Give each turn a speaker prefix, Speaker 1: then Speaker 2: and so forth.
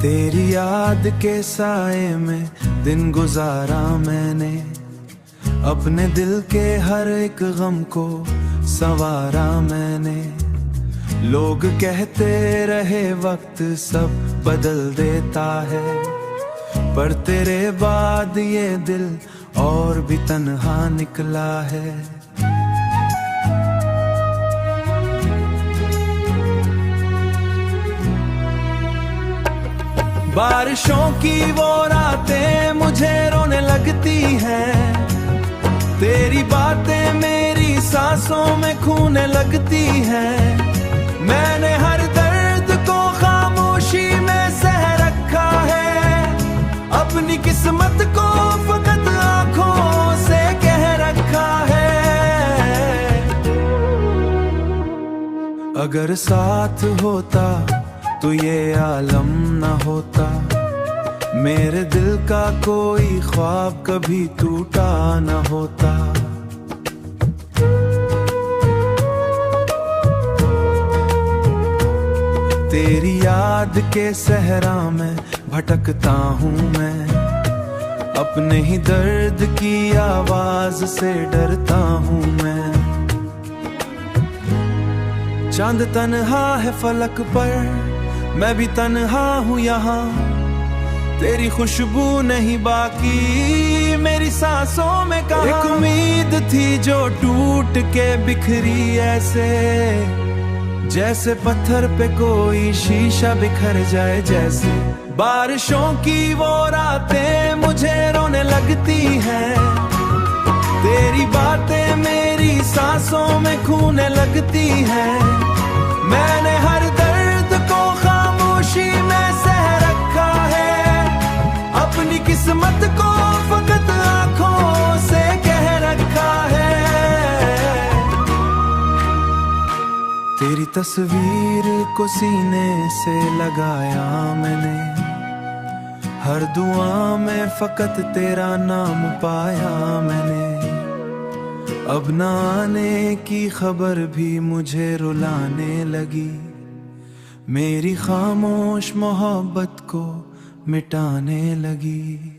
Speaker 1: तेरी याद के साए में दिन गुजारा मैंने, अपने दिल के हर एक गम को संवारा मैंने। लोग कहते रहे वक्त सब बदल देता है, पर तेरे बाद ये दिल और भी तन्हा निकला है। बारिशों की वो रातें मुझे रोने लगती हैं, तेरी बातें मेरी सांसों में खूने लगती हैं। मैंने हर दर्द को खामोशी में सह रखा है, अपनी किस्मत को फकत आंखों से कह रखा है। अगर साथ होता तो ये आलम न होता, मेरे दिल का कोई ख्वाब कभी टूटा न होता। तेरी याद के सहरा में भटकता हूँ मैं, अपने ही दर्द की आवाज से डरता हूँ मैं। चांद तन्हा है फलक पर, मैं भी तन्हा हूँ यहाँ। तेरी खुशबू नहीं बाकी मेरी सांसों में कहाँ। एक उम्मीद थी जो टूट के बिखरी ऐसे, जैसे पत्थर पे कोई शीशा बिखर जाए जैसे। बारिशों की वो रातें मुझे रोने लगती हैं, तेरी बातें मेरी सांसों में खूने लगती हैं। मैंने हर दर्द को खामोशी में सह रखा है, अपनी किस्मत को फकत आंखों से कह रखा है। तेरी तस्वीर को सीने से लगाया मैंने, हर दुआ में फकत तेरा नाम पाया मैंने। अब न आने की खबर भी मुझे रुलाने लगी, मेरी खामोश मोहब्बत को मिटाने लगी।